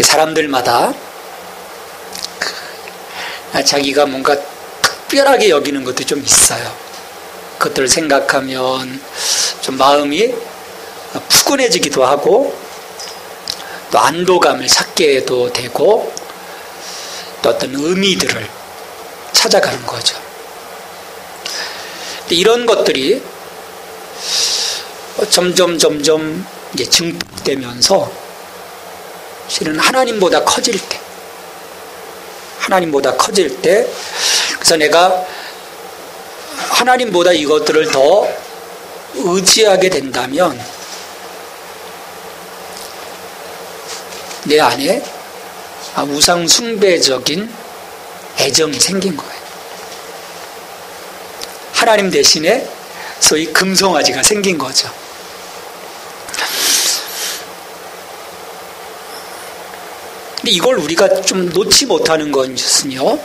사람들마다 자기가 뭔가 특별하게 여기는 것도 좀 있어요. 그것들을 생각하면 좀 마음이 푸근해지기도 하고 또 안도감을 찾게도 되고 또 어떤 의미들을 찾아가는 거죠. 이런 것들이 점점 이제 증폭되면서 실은 하나님보다 커질 때 그래서 내가 하나님보다 이것들을 더 의지하게 된다면 내 안에 우상 숭배적인 애정이 생긴 거예요. 하나님 대신에 소위 금송아지가 생긴 거죠. 근데 이걸 우리가 좀 놓지 못하는 것은요,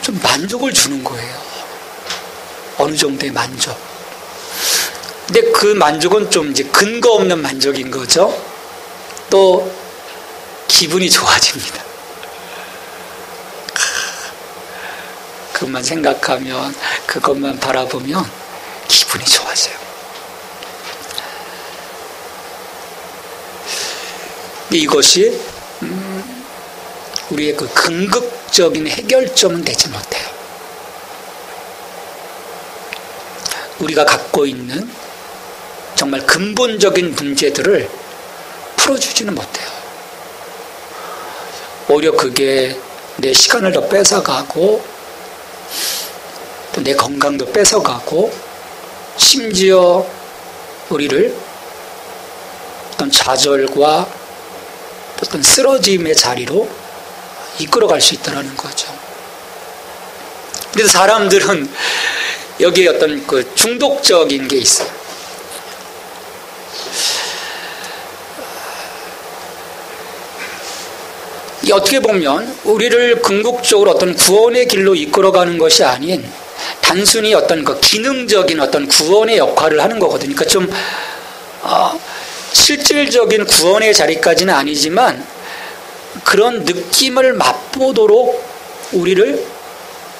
좀 만족을 주는 거예요. 어느 정도의 만족. 근데 그 만족은 좀 이제 근거 없는 만족인 거죠. 또 기분이 좋아집니다. 그것만 생각하면, 그것만 바라보면 기분이 좋아져요. 근데 이것이 우리의 그 궁극적인 해결점은 되지 못해요. 우리가 갖고 있는 정말 근본적인 문제들을 풀어주지는 못해요. 오히려 그게 내 시간을 더 뺏어가고 또 내 건강도 뺏어가고 심지어 우리를 어떤 좌절과 어떤 쓰러짐의 자리로 이끌어갈 수 있다는 거죠. 그래서 사람들은 여기에 어떤 그 중독적인 게 있어요. 이 어떻게 보면 우리를 궁극적으로 어떤 구원의 길로 이끌어가는 것이 아닌 단순히 어떤 그 기능적인 어떤 구원의 역할을 하는 거거든요. 그러니까 좀 실질적인 구원의 자리까지는 아니지만 그런 느낌을 맛보도록 우리를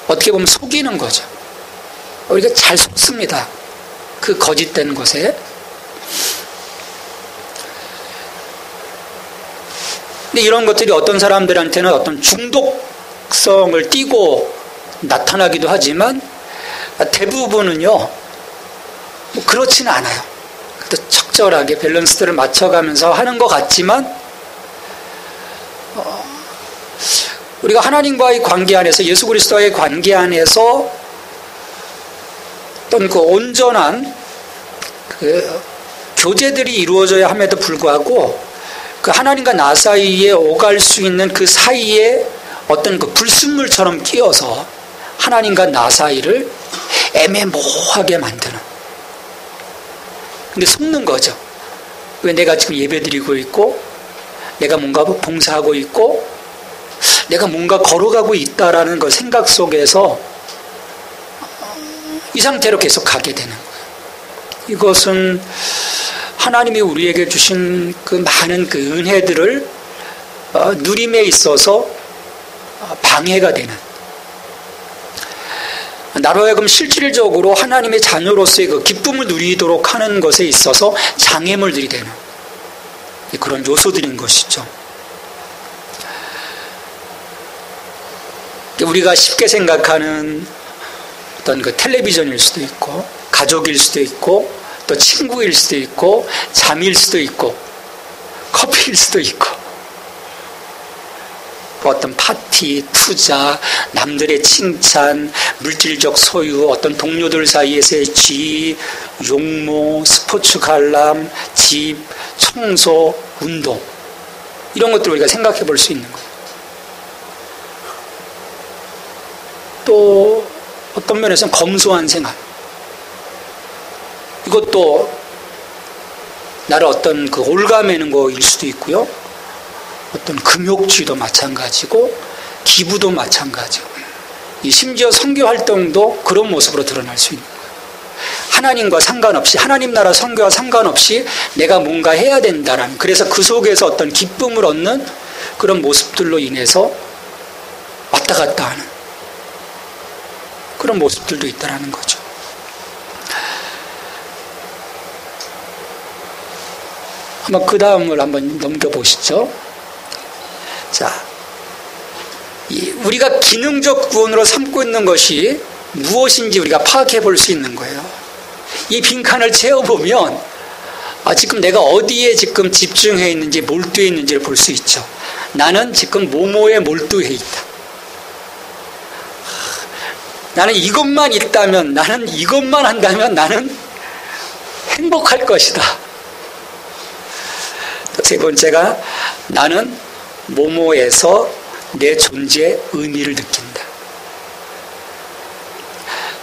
어떻게 보면 속이는 거죠. 우리가 잘 속습니다. 그 거짓된 것에. 근데 이런 것들이 어떤 사람들한테는 어떤 중독성을 띠고 나타나기도 하지만 대부분은요, 뭐 그렇지는 않아요. 적절하게 밸런스를 맞춰가면서 하는 것 같지만 우리가 하나님과의 관계 안에서 예수 그리스도와의 관계 안에서 어떤 그 온전한 그 교제들이 이루어져야 함에도 불구하고 그 하나님과 나 사이에 오갈 수 있는 그 사이에 어떤 그 불순물처럼 끼어서 하나님과 나 사이를 애매모호하게 만드는. 근데 속는 거죠. 왜 내가 지금 예배드리고 있고 내가 뭔가 봉사하고 있고 내가 뭔가 걸어가고 있다라는 그 생각 속에서 이 상태로 계속 가게 되는 거예요. 이것은 하나님이 우리에게 주신 그 많은 그 은혜들을 누림에 있어서 방해가 되는, 나로 하여금 실질적으로 하나님의 자녀로서의 그 기쁨을 누리도록 하는 것에 있어서 장애물들이 되는 그런 요소들인 것이죠. 우리가 쉽게 생각하는 어떤 그 텔레비전일 수도 있고 가족일 수도 있고 또 친구일 수도 있고 잠일 수도 있고 커피일 수도 있고 어떤 파티, 투자, 남들의 칭찬, 물질적 소유, 어떤 동료들 사이에서의 지위, 용모, 스포츠 관람, 집, 청소, 운동, 이런 것들을 우리가 생각해 볼 수 있는 거예요. 또 어떤 면에서는 검소한 생활, 이것도 나를 어떤 그 올가매는 거일 수도 있고요. 어떤 금욕주의도 마찬가지고 기부도 마찬가지고 심지어 선교 활동도 그런 모습으로 드러날 수 있는 거예요. 하나님과 상관없이, 하나님 나라 선교와 상관없이 내가 뭔가 해야 된다라는, 그래서 그 속에서 어떤 기쁨을 얻는 그런 모습들로 인해서 왔다 갔다 하는 그런 모습들도 있다라는 거죠. 한번 그 다음을 한번 넘겨보시죠. 자, 우리가 기능적 구원으로 삼고 있는 것이 무엇인지 우리가 파악해 볼 수 있는 거예요. 이 빈칸을 채워보면 지금 내가 어디에 지금 집중해 있는지, 몰두해 있는지를 볼 수 있죠. 나는 지금 뭐뭐에 몰두해 있다. 나는 이것만 있다면, 나는 이것만 한다면 나는 행복할 것이다. 세 번째가 나는 뭐뭐에서 내 존재의 의미를 느낀다.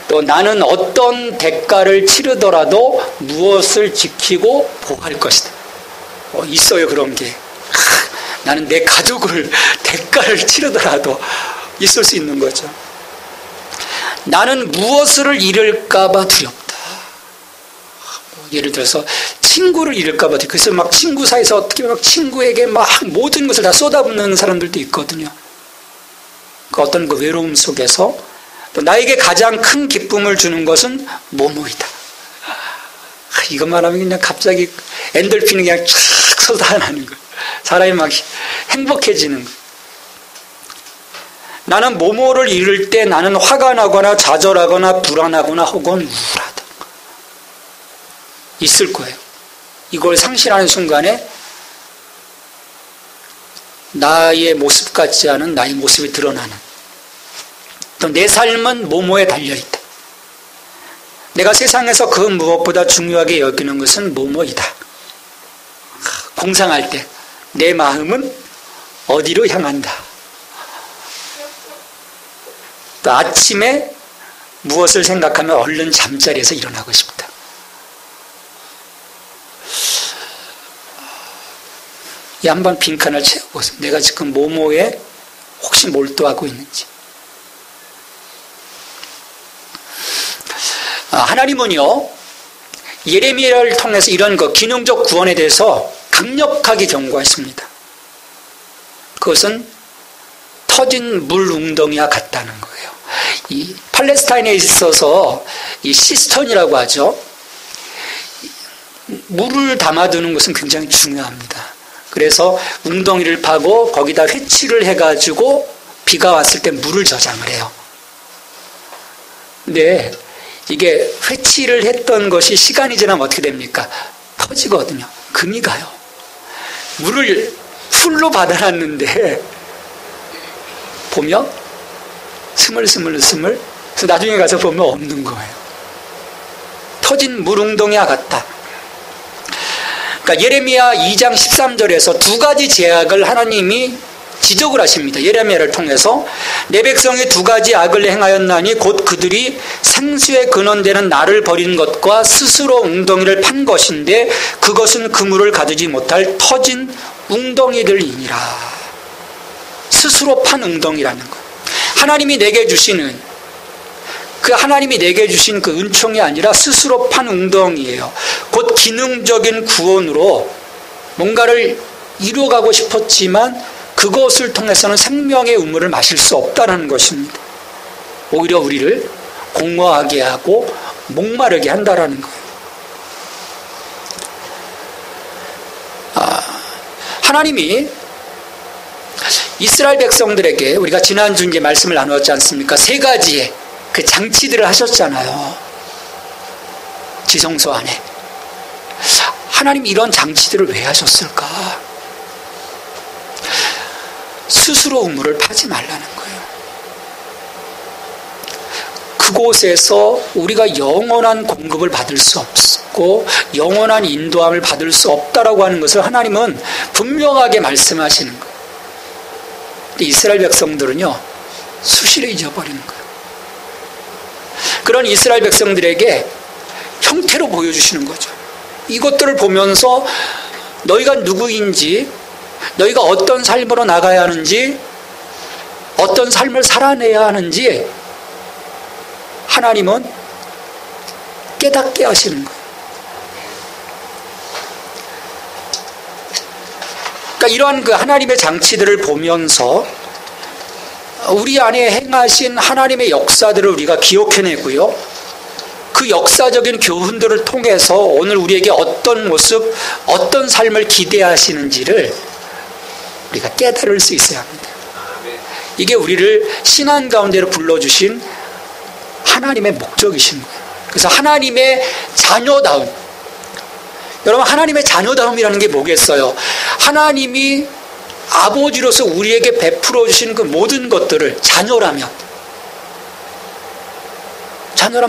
또 나는 어떤 대가를 치르더라도 무엇을 지키고 보호할 것이다. 있어요, 그런 게. 나는 내 가족을 대가를 치르더라도 있을 수 있는 거죠. 나는 무엇을 잃을까봐 두렵다. 예를 들어서 친구를 잃을까봐 두렵다. 그래서 막 친구 사이에서 어떻게 막 친구에게 막 모든 것을 다 쏟아붓는 사람들도 있거든요. 그 어떤 그 외로움 속에서 또 나에게 가장 큰 기쁨을 주는 것은 뭐뭐이다. 이것만 하면 그냥 갑자기 엔돌핀이 그냥 쫙 쏟아나는 거예요. 사람이 막 행복해지는 거예요. 나는 뭐뭐를 잃을 때 나는 화가 나거나 좌절하거나 불안하거나 혹은 우울하다. 있을 거예요. 이걸 상실하는 순간에 나의 모습 같지 않은 나의 모습이 드러나는, 또 내 삶은 뭐뭐에 달려있다. 내가 세상에서 그 무엇보다 중요하게 여기는 것은 뭐뭐이다. 공상할 때 내 마음은 어디로 향한다. 또 아침에 무엇을 생각하면 얼른 잠자리에서 일어나고 싶다. 이 한번 빈칸을 채워보세요. 내가 지금 뭐뭐에 혹시 몰두하고 있는지. 하나님은요, 예레미야를 통해서 이런 그 기능적 구원에 대해서 강력하게 경고했습니다. 그것은 터진 물 웅덩이와 같다는 거예요. 이 팔레스타인에 있어서 이 시스턴이라고 하죠. 물을 담아두는 것은 굉장히 중요합니다. 그래서 웅덩이를 파고 거기다 회치를 해가지고 비가 왔을 때 물을 저장을 해요. 근데 이게 회치를 했던 것이 시간이 지나면 어떻게 됩니까? 터지거든요. 금이 가요. 물을 풀로 받아놨는데 보면 스물스물 그래서 나중에 가서 보면 없는 거예요. 터진 물웅덩이와 같다. 그러니까 예레미야 2장 13절에서 두 가지 제약을 하나님이 지적을 하십니다. 예레미야를 통해서 내 백성이 두 가지 악을 행하였나니 곧 그들이 생수의 근원되는 나를 버린 것과 스스로 웅덩이를 판 것인데 그것은 그물을 가두지 못할 터진 웅덩이들이니라. 스스로 판 웅덩이라는 것. 하나님이 내게 주시는 그 은총이 아니라 스스로 판 웅덩이예요. 곧 기능적인 구원으로 뭔가를 이루어가고 싶었지만 그것을 통해서는 생명의 우물을 마실 수 없다는 것입니다. 오히려 우리를 공허하게 하고 목마르게 한다는 거예요. 하나님이 이스라엘 백성들에게 우리가 지난주 이제 말씀을 나누었지 않습니까? 세 가지의 그 장치들을 하셨잖아요. 지성소 안에. 하나님 이런 장치들을 왜 하셨을까? 스스로 우물을 파지 말라는 거예요. 그곳에서 우리가 영원한 공급을 받을 수 없고 영원한 인도함을 받을 수 없다라고 하는 것을 하나님은 분명하게 말씀하시는 거예요. 근데 이스라엘 백성들은요, 수시로 잊어버리는 거예요. 그런 이스라엘 백성들에게 형태로 보여주시는 거죠. 이것들을 보면서 너희가 누구인지, 너희가 어떤 삶으로 나가야 하는지, 어떤 삶을 살아내야 하는지 하나님은 깨닫게 하시는 거예요. 그러니까 이러한 그 하나님의 장치들을 보면서 우리 안에 행하신 하나님의 역사들을 우리가 기억해내고요. 그 역사적인 교훈들을 통해서 오늘 우리에게 어떤 모습, 어떤 삶을 기대하시는지를 우리가 깨달을 수 있어야 합니다. 이게 우리를 신앙 가운데로 불러주신 하나님의 목적이신 거예요. 그래서 하나님의 자녀다움. 여러분, 하나님의 자녀다움이라는 게 뭐겠어요? 하나님이 아버지로서 우리에게 베풀어 주신 그 모든 것들을 자녀라면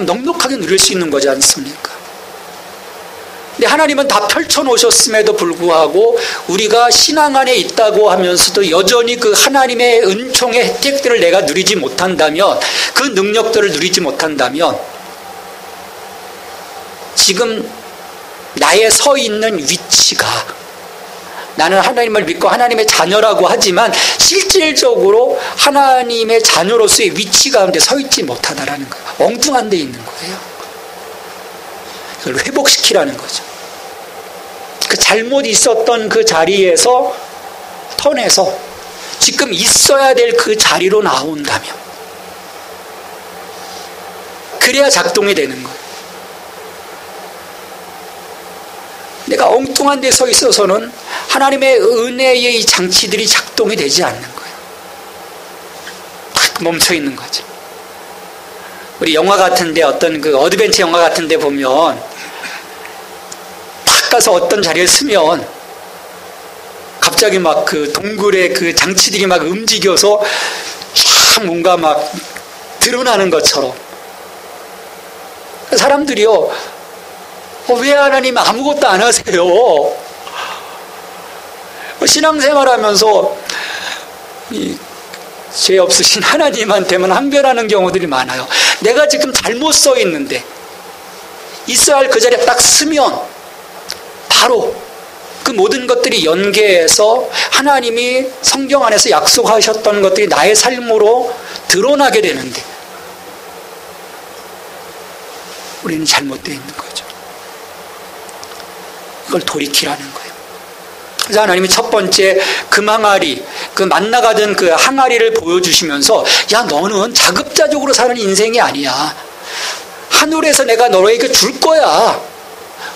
넉넉하게 누릴 수 있는 거지 않습니까? 근데 하나님은 다 펼쳐놓으셨음에도 불구하고 우리가 신앙 안에 있다고 하면서도 여전히 그 하나님의 은총의 혜택들을 내가 누리지 못한다면, 그 능력들을 누리지 못한다면 지금 나의 서 있는 위치가, 나는 하나님을 믿고 하나님의 자녀라고 하지만 실질적으로 하나님의 자녀로서의 위치 가운데 서 있지 못하다라는 거예요. 엉뚱한 데 있는 거예요. 그걸 회복시키라는 거죠. 그 잘못 있었던 그 자리에서 턴해서 지금 있어야 될 그 자리로 나온다면, 그래야 작동이 되는 거예요. 내가 엉뚱한 데 서 있어서는 하나님의 은혜의 이 장치들이 작동이 되지 않는 거예요. 딱 멈춰 있는 거죠. 우리 영화 같은데, 어떤 그 어드벤처 영화 같은데 보면 딱 가서 어떤 자리에 서면 갑자기 막 그 동굴의 그 장치들이 막 움직여서 쫙 뭔가 막 드러나는 것처럼, 사람들이요, 왜 하나님 아무것도 안 하세요? 신앙생활 하면서 죄 없으신 하나님한테만 항변하는 경우들이 많아요. 내가 지금 잘못 서 있는데 있어야 할 그 자리에 딱 서면 바로 그 모든 것들이 연계해서 하나님이 성경 안에서 약속하셨던 것들이 나의 삶으로 드러나게 되는데 우리는 잘못되어 있는 거죠. 그걸 돌이키라는 거예요. 그래서 하나님이 첫 번째 금항아리, 그 만나가던 그 항아리를 보여주시면서, 야, 너는 자급자족으로 사는 인생이 아니야. 하늘에서 내가 너에게 줄 거야.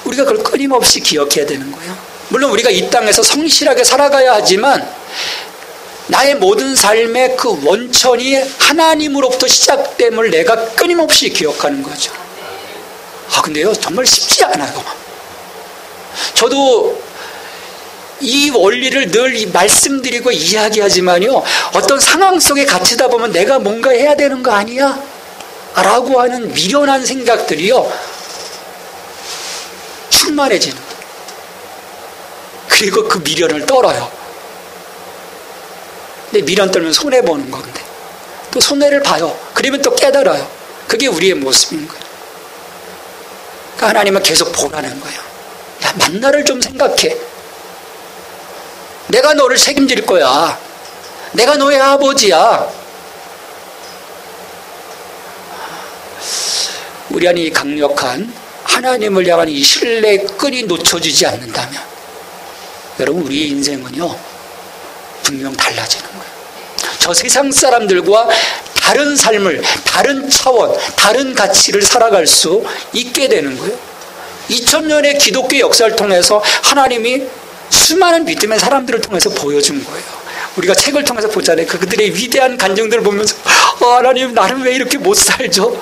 우리가 그걸 끊임없이 기억해야 되는 거예요. 물론 우리가 이 땅에서 성실하게 살아가야 하지만 나의 모든 삶의 그 원천이 하나님으로부터 시작됨을 내가 끊임없이 기억하는 거죠. 근데요, 정말 쉽지 않아요. 저도 이 원리를 늘 말씀드리고 이야기하지만요, 어떤 상황 속에 갇히다 보면 내가 뭔가 해야 되는 거 아니야? 라고 하는 미련한 생각들이요, 충만해지는 거예요. 그리고 그 미련을 떨어요. 근데 미련 떨면 손해보는 건데 또 손해를 봐요. 그러면 또 깨달아요. 그게 우리의 모습인 거예요. 그러니까 하나님은 계속 보라는 거예요. 야, 만나를 좀 생각해. 내가 너를 책임질 거야. 내가 너의 아버지야. 우리 안에 이 강력한 하나님을 향한 이 신뢰의 끈이 놓쳐지지 않는다면 여러분, 우리의 인생은요 분명 달라지는 거예요. 저 세상 사람들과 다른 삶을, 다른 차원, 다른 가치를 살아갈 수 있게 되는 거예요. 2000년의 기독교 역사를 통해서 하나님이 수많은 믿음의 사람들을 통해서 보여준 거예요. 우리가 책을 통해서 보잖아요. 그들의 위대한 간증들을 보면서 하나님, 나는 왜 이렇게 못 살죠?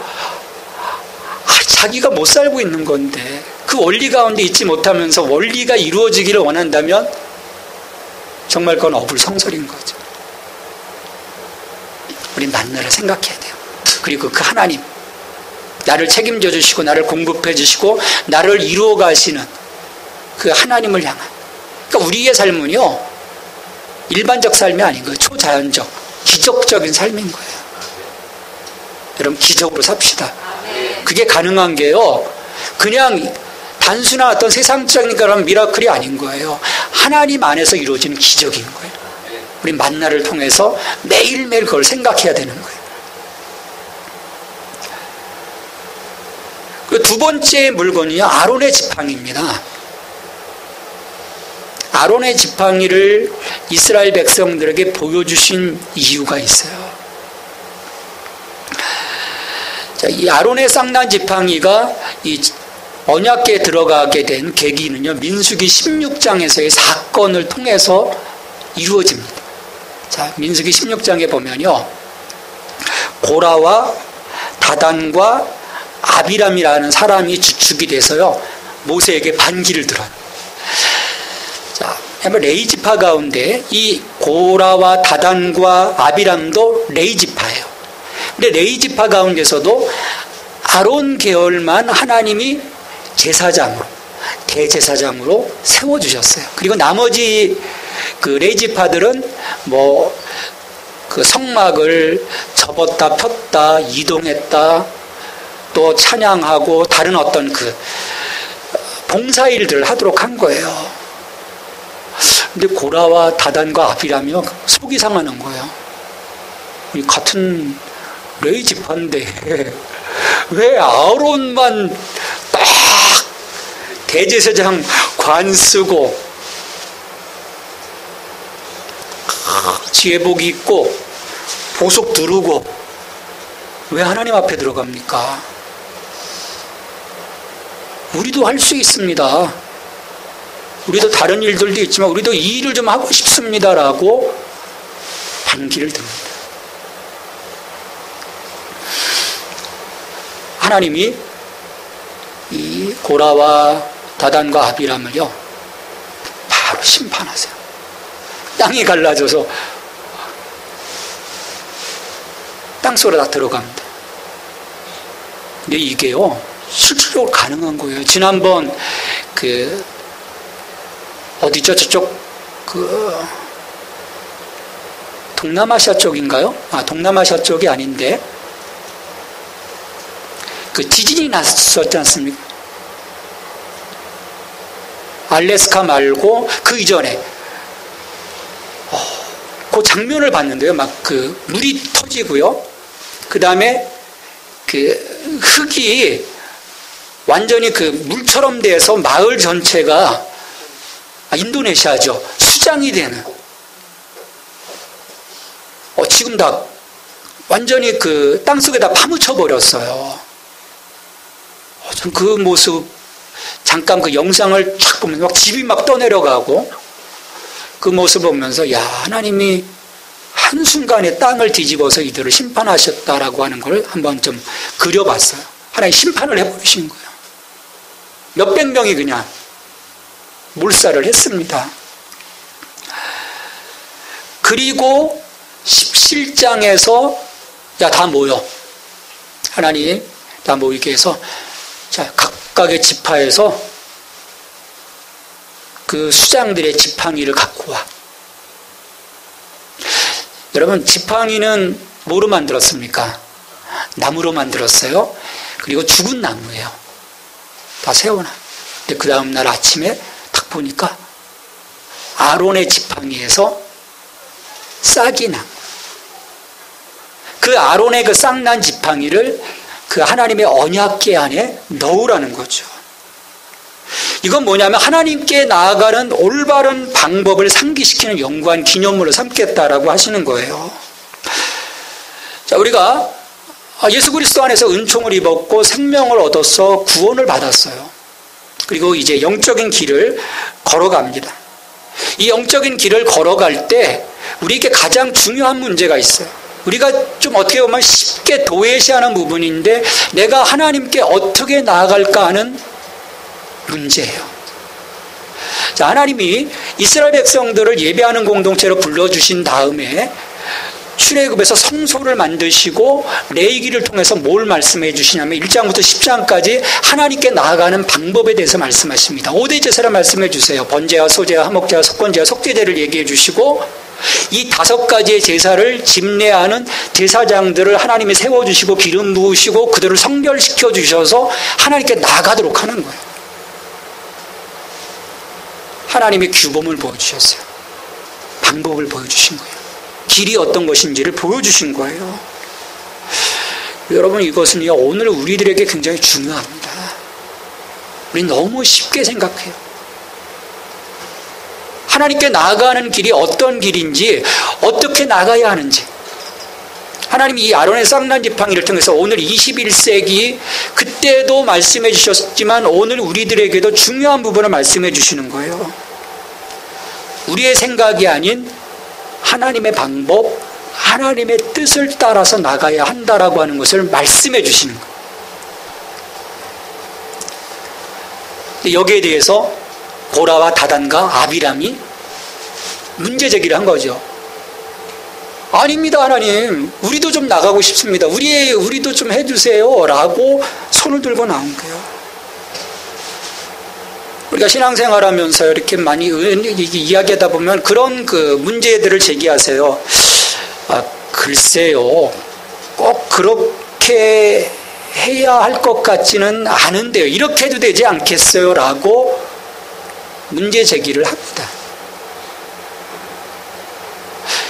자기가 못 살고 있는 건데 그 원리 가운데 있지 못하면서 원리가 이루어지기를 원한다면 정말 그건 어불성설인 거죠. 우린 만나를 생각해야 돼요. 그리고 그 하나님, 나를 책임져 주시고 나를 공급해 주시고 나를 이루어 가시는 그 하나님을 향한, 그러니까 우리의 삶은요 일반적 삶이 아닌 거예요. 초자연적, 기적적인 삶인 거예요. 여러분, 기적으로 삽시다. 그게 가능한 게요, 그냥 단순한 어떤 세상적인 그런 미라클이 아닌 거예요. 하나님 안에서 이루어지는 기적인 거예요. 우리 만나를 통해서 매일매일 그걸 생각해야 되는 거예요. 그 두 번째 물건이 아론의 지팡이입니다. 아론의 지팡이를 이스라엘 백성들에게 보여주신 이유가 있어요. 자, 이 아론의 쌍난 지팡이가 이 언약궤에 들어가게 된 계기는요, 민수기 16장에서의 사건을 통해서 이루어집니다. 자, 민수기 16장에 보면요, 고라와 다단과 아비람이라는 사람이 주축이 돼서요, 모세에게 반기를 들어요. 자, 레이지파 가운데 이 고라와 다단과 아비람도 레이지파예요. 근데 레이지파 가운데서도 아론 계열만 하나님이 제사장으로, 대제사장으로 세워주셨어요. 그리고 나머지 그 레이지파들은 그 성막을 접었다 폈다 이동했다, 또 찬양하고 다른 어떤 그 봉사일들을 하도록 한 거예요. 근데 고라와 다단과 아비람이요, 속이 상하는 거예요. 우리 같은 레이지파인데 왜 아론만 딱 대제사장 관 쓰고 지혜복 입고 보석 두르고 왜 하나님 앞에 들어갑니까? 우리도 할 수 있습니다. 우리도 다른 일들도 있지만 우리도 이 일을 좀 하고 싶습니다라고 반기를 듭니다. 하나님이 이 고라와 다단과 아비람을요, 바로 심판하세요. 땅이 갈라져서 땅속으로 다 들어갑니다. 근데 이게요, 실질적으로 가능한 거예요. 지난번 어디죠? 저쪽 동남아시아 쪽인가요? 동남아시아 쪽이 아닌데 지진이 났었지 않습니까? 알래스카 말고 그 이전에 그 장면을 봤는데요. 막 물이 터지고요. 그 다음에 흙이 완전히 물처럼 돼서 마을 전체가, 인도네시아죠, 수장이 되는, 지금 다 완전히 땅속에다 파묻혀 버렸어요. 전 그 모습 잠깐 영상을 쫙 보면서 막 집이 막 떠내려가고, 그 모습 보면서 야, 하나님이 한순간에 땅을 뒤집어서 이들을 심판하셨다라고 하는 걸 한번 좀 그려봤어요. 하나님 심판을 해버리신 거예요. 몇백 명이 그냥 몰살을 했습니다. 그리고 17장에서 야, 다 모여. 하나님 다 모이게 해서 자, 각각의 지파에서 그 수장들의 지팡이를 갖고 와. 여러분, 지팡이는 뭐로 만들었습니까? 나무로 만들었어요. 그리고 죽은 나무예요. 다 세워놔. 근데 그 다음날 아침에 딱 보니까 아론의 지팡이에서 싹이 나. 그 아론의 그 싹난 지팡이를 그 하나님의 언약궤 안에 넣으라는 거죠. 이건 뭐냐면 하나님께 나아가는 올바른 방법을 상기시키는 영구한 기념물로 삼겠다라고 하시는 거예요. 자, 우리가 예수 그리스도 안에서 은총을 입었고 생명을 얻어서 구원을 받았어요. 그리고 이제 영적인 길을 걸어갑니다. 이 영적인 길을 걸어갈 때 우리에게 가장 중요한 문제가 있어요. 우리가 좀 어떻게 보면 쉽게 도외시하는 부분인데 내가 하나님께 어떻게 나아갈까 하는 문제예요. 자, 하나님이 이스라엘 백성들을 예배하는 공동체로 불러주신 다음에 출애굽에서 성소를 만드시고 레위기를 통해서 뭘 말씀해 주시냐면 1장부터 10장까지 하나님께 나아가는 방법에 대해서 말씀하십니다. 5대 제사를 말씀해 주세요. 번제와 소제와 화목제와 속건제와 속죄제를 얘기해 주시고 이 5가지의 제사를 집례하는 제사장들을 하나님이 세워주시고 기름 부으시고 그들을 성결시켜 주셔서 하나님께 나아가도록 하는 거예요. 하나님의 규범을 보여주셨어요. 방법을 보여주신 거예요. 길이 어떤 것인지를 보여주신 거예요. 여러분, 이것은요, 오늘 우리들에게 굉장히 중요합니다. 우리 너무 쉽게 생각해요. 하나님께 나아가는 길이 어떤 길인지, 어떻게 나가야 하는지. 하나님이 이 아론의 쌍난 지팡이를 통해서 오늘 21세기 그때도 말씀해 주셨지만 오늘 우리들에게도 중요한 부분을 말씀해 주시는 거예요. 우리의 생각이 아닌 하나님의 방법, 하나님의 뜻을 따라서 나가야 한다라고 하는 것을 말씀해 주시는 거예요. 여기에 대해서 고라와 다단과 아비람이 문제 제기를 한 거죠. 아닙니다, 하나님. 우리도 좀 나가고 싶습니다. 우리도 좀 해주세요. 라고 손을 들고 나온 거예요. 우리가 신앙생활 하면서 이렇게 많이 이야기하다 보면 그런 문제들을 제기하세요. 글쎄요. 꼭 그렇게 해야 할 것 같지는 않은데요. 이렇게 해도 되지 않겠어요? 라고 문제 제기를 합니다.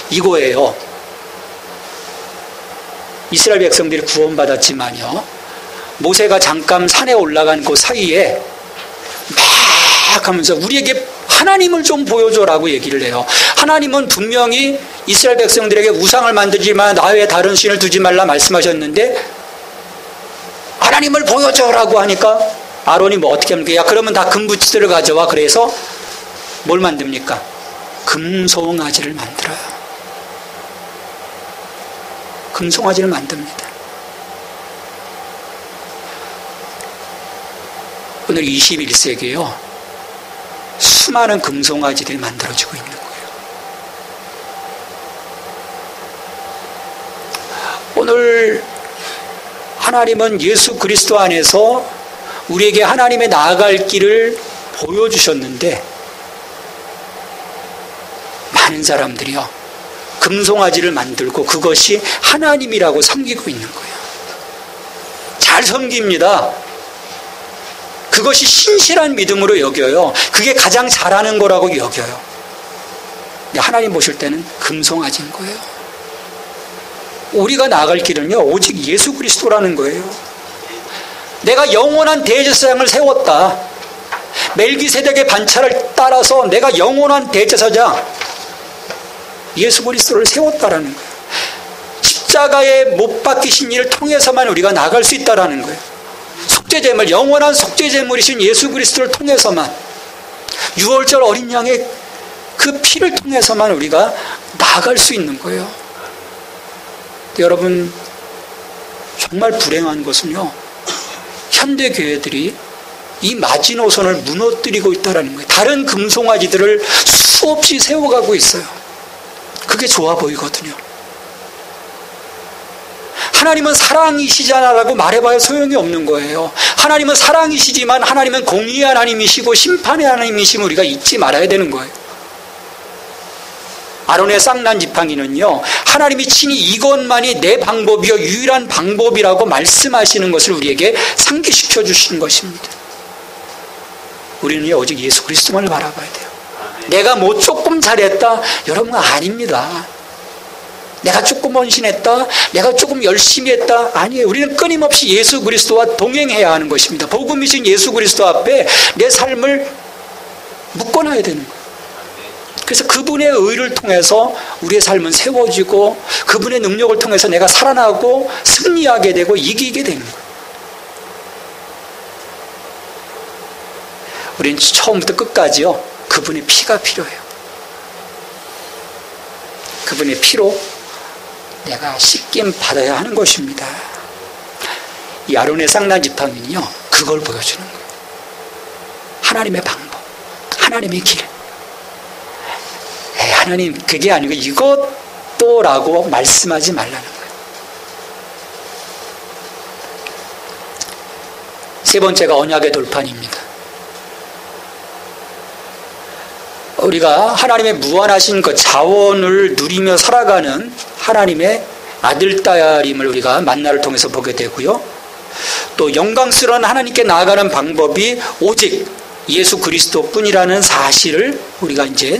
이거예요. 이스라엘 백성들이 구원받았지만요, 모세가 잠깐 산에 올라간 그 사이에 막 하면서 우리에게 하나님을 좀 보여줘라고 얘기를 해요. 하나님은 분명히 이스라엘 백성들에게 우상을 만들지 마, 나 외에 다른 신을 두지 말라 말씀하셨는데 하나님을 보여줘라고 하니까 아론이 뭐 어떻게 합니까? 야, 그러면 다 금붙이들을 가져와. 그래서 뭘 만듭니까? 금송아지를 만들어요. 금송아지를 만듭니다. 오늘 21세기에요. 수많은 금송아지들이 만들어지고 있는 거예요. 오늘 하나님은 예수 그리스도 안에서 우리에게 하나님의 나아갈 길을 보여주셨는데 많은 사람들이요, 금송아지를 만들고 그것이 하나님이라고 섬기고 있는 거예요. 잘 섬깁니다. 그것이 신실한 믿음으로 여겨요. 그게 가장 잘하는 거라고 여겨요. 근데 하나님 보실 때는 금송아지인 거예요. 우리가 나아갈 길은요, 오직 예수 그리스도라는 거예요. 내가 영원한 대제사장을 세웠다. 멜기세덱의 반차를 따라서 내가 영원한 대제사장 예수 그리스도를 세웠다라는 거예요. 십자가에 못 박히신 일을 통해서만 우리가 나갈 수 있다라는 거예요. 속죄제물, 영원한 속죄제물이신 예수 그리스도를 통해서만, 6월절 어린 양의 그 피를 통해서만 우리가 나아갈 수 있는 거예요. 여러분, 정말 불행한 것은요, 현대 교회들이 이 마지노선을 무너뜨리고 있다는 거예요. 다른 금송아지들을 수없이 세워가고 있어요. 그게 좋아 보이거든요. 하나님은 사랑이시잖아라고 말해봐야 소용이 없는 거예요. 하나님은 사랑이시지만 하나님은 공의의 하나님이시고 심판의 하나님이심을 우리가 잊지 말아야 되는 거예요. 아론의 쌍난 지팡이는요, 하나님이 친히 이것만이 내 방법이요 유일한 방법이라고 말씀하시는 것을 우리에게 상기시켜 주시는 것입니다. 우리는 오직 예수 그리스도만을 바라봐야 돼요. 내가 뭐 조금 잘했다? 여러분, 아닙니다. 내가 조금 헌신했다? 내가 조금 열심히 했다? 아니에요. 우리는 끊임없이 예수 그리스도와 동행해야 하는 것입니다. 복음이신 예수 그리스도 앞에 내 삶을 묶어놔야 되는 거예요. 그래서 그분의 의를 통해서 우리의 삶은 세워지고 그분의 능력을 통해서 내가 살아나고 승리하게 되고 이기게 되는 거예요. 우리는 처음부터 끝까지요, 그분의 피가 필요해요. 그분의 피로 내가 씻김 받아야 하는 것입니다. 이 아론의 쌍난 지팡이는요, 그걸 보여주는 거예요. 하나님의 방법, 하나님의 길. 하나님, 그게 아니고 이것도라고 말씀하지 말라는 거예요. 세 번째가 언약의 돌판입니다. 우리가 하나님의 무한하신 그 자원을 누리며 살아가는 하나님의 아들딸임을 우리가 만나를 통해서 보게 되고요. 또 영광스러운 하나님께 나아가는 방법이 오직 예수 그리스도뿐이라는 사실을 우리가 이제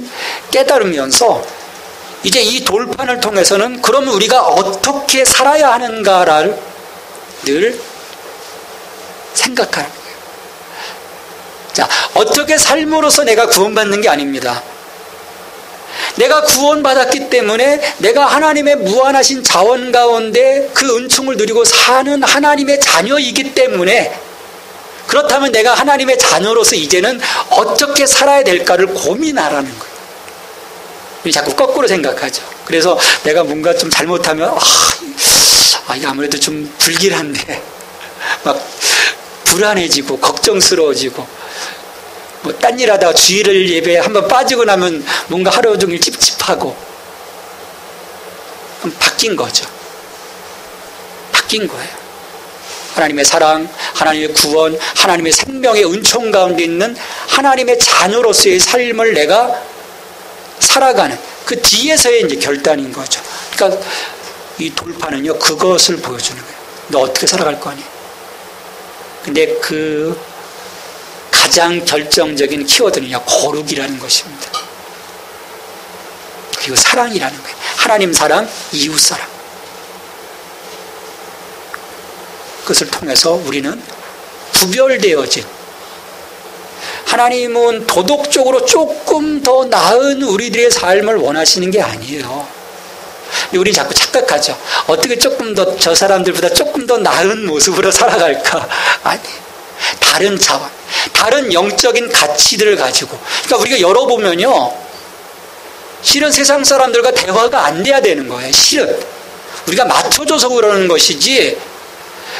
깨달으면서 이제 이 돌판을 통해서는 그러면 우리가 어떻게 살아야 하는가를 늘 생각하는 거예요. 자, 어떻게 삶으로서 내가 구원받는 게 아닙니다. 내가 구원받았기 때문에 내가 하나님의 무한하신 자원 가운데 그 은총을 누리고 사는 하나님의 자녀이기 때문에, 그렇다면 내가 하나님의 자녀로서 이제는 어떻게 살아야 될까를 고민하라는 거예요. 우리 자꾸 거꾸로 생각하죠. 그래서 내가 뭔가 좀 잘못하면 이게 아무래도 좀 불길한데 막 불안해지고 걱정스러워지고, 뭐 딴 일 하다가 주일을 예배에 한번 빠지고 나면 뭔가 하루 종일 찝찝하고, 바뀐 거죠. 바뀐 거예요. 하나님의 사랑, 하나님의 구원, 하나님의 생명의 은총 가운데 있는 하나님의 자녀로서의 삶을 내가 살아가는 그 뒤에서의 이제 결단인 거죠. 그러니까 이 돌파는요, 그것을 보여주는 거예요. 너 어떻게 살아갈 거니? 근데 그 가장 결정적인 키워드는요, 거룩이라는 것입니다. 그리고 사랑이라는 거예요. 하나님 사랑, 이웃 사랑. 그것을 통해서 우리는 구별되어진, 하나님은 도덕적으로 조금 더 나은 우리들의 삶을 원하시는 게 아니에요. 우리 자꾸 착각하죠. 어떻게 조금 더 저 사람들보다 조금 더 나은 모습으로 살아갈까? 아니, 다른 차원, 다른 영적인 가치들을 가지고. 그러니까 우리가 열어보면요, 실은 세상 사람들과 대화가 안 돼야 되는 거예요. 실은 우리가 맞춰줘서 그러는 것이지,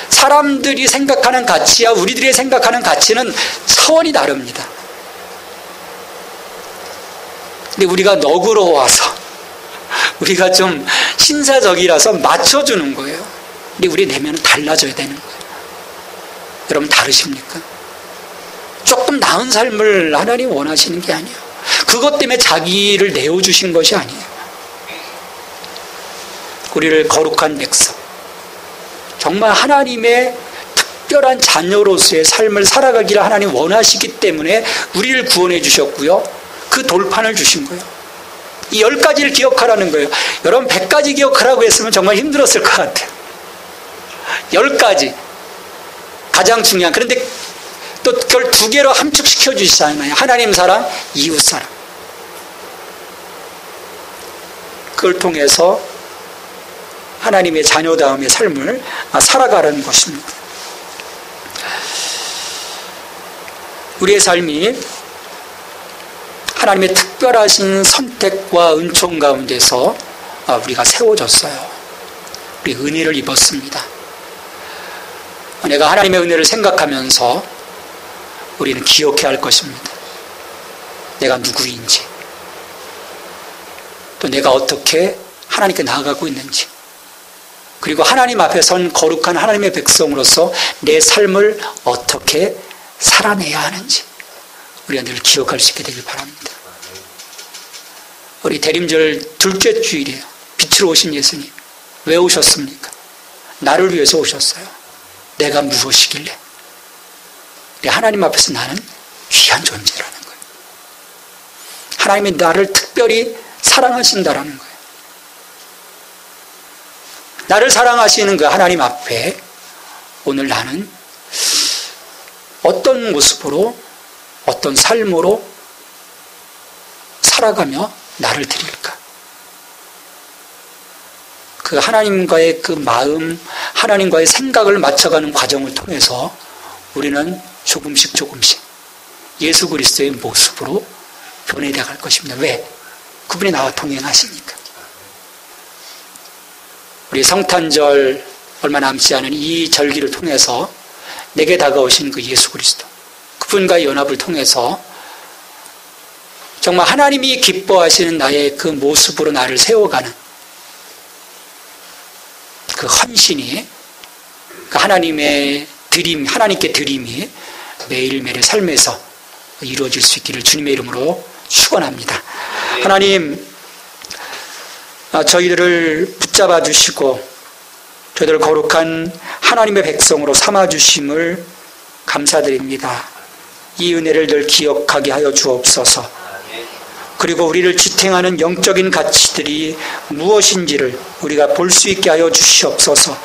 사람들이 생각하는 가치와 우리들이 생각하는 가치는 차원이 다릅니다. 근데 우리가 너그러워서, 우리가 좀 신사적이라서 맞춰주는 거예요. 근데 우리 내면은 달라져야 되는 거예요. 여러분 다르십니까? 조금 나은 삶을 하나님 원하시는 게 아니에요. 그것 때문에 자기를 내어주신 것이 아니에요. 우리를 거룩한 백성, 정말 하나님의 특별한 자녀로서의 삶을 살아가기를 하나님 원하시기 때문에 우리를 구원해 주셨고요, 그 돌판을 주신 거예요. 이 10가지를 기억하라는 거예요. 여러분 100가지 기억하라고 했으면 정말 힘들었을 것 같아요. 10가지 가장 중요한. 그런데 또 그걸 2개로 함축시켜 주시잖아요. 하나님 사랑, 이웃 사랑. 그걸 통해서 하나님의 자녀다움의 삶을 살아가라는 것입니다. 우리의 삶이 하나님의 특별하신 선택과 은총 가운데서 우리가 세워졌어요. 우리 은혜를 입었습니다. 내가 하나님의 은혜를 생각하면서 우리는 기억해야 할 것입니다. 내가 누구인지, 또 내가 어떻게 하나님께 나아가고 있는지, 그리고 하나님 앞에 선 거룩한 하나님의 백성으로서 내 삶을 어떻게 살아내야 하는지 우리가 늘 기억할 수 있게 되길 바랍니다. 우리 대림절 둘째 주일이에요. 빛으로 오신 예수님, 왜 오셨습니까? 나를 위해서 오셨어요. 내가 무엇이길래? 하나님 앞에서 나는 귀한 존재라는 거예요. 하나님이 나를 특별히 사랑하신다라는 거예요. 나를 사랑하시는 그 하나님 앞에 오늘 나는 어떤 모습으로, 어떤 삶으로 살아가며 나를 드릴까? 그 하나님과의 그 마음, 하나님과의 생각을 맞춰가는 과정을 통해서 우리는 조금씩 예수 그리스도의 모습으로 변해야 갈 것입니다. 왜? 그분이 나와 동행하시니까. 우리 성탄절 얼마 남지 않은 이 절기를 통해서 내게 다가오신 그 예수 그리스도, 그분과의 연합을 통해서 정말 하나님이 기뻐하시는 나의 그 모습으로 나를 세워가는 그 헌신이, 그 하나님의 드림, 하나님께 드림이 매일매일의 삶에서 이루어질 수 있기를 주님의 이름으로 축원합니다. 하나님, 저희들을 붙잡아 주시고 저희들을 거룩한 하나님의 백성으로 삼아 주심을 감사드립니다. 이 은혜를 늘 기억하게 하여 주옵소서. 그리고 우리를 지탱하는 영적인 가치들이 무엇인지를 우리가 볼 수 있게 하여 주시옵소서.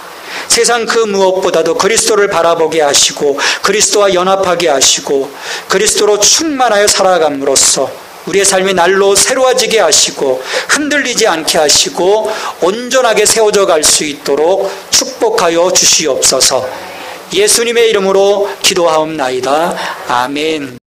세상 그 무엇보다도 그리스도를 바라보게 하시고 그리스도와 연합하게 하시고 그리스도로 충만하여 살아감으로써 우리의 삶이 날로 새로워지게 하시고 흔들리지 않게 하시고 온전하게 세워져 갈 수 있도록 축복하여 주시옵소서. 예수님의 이름으로 기도하옵나이다. 아멘.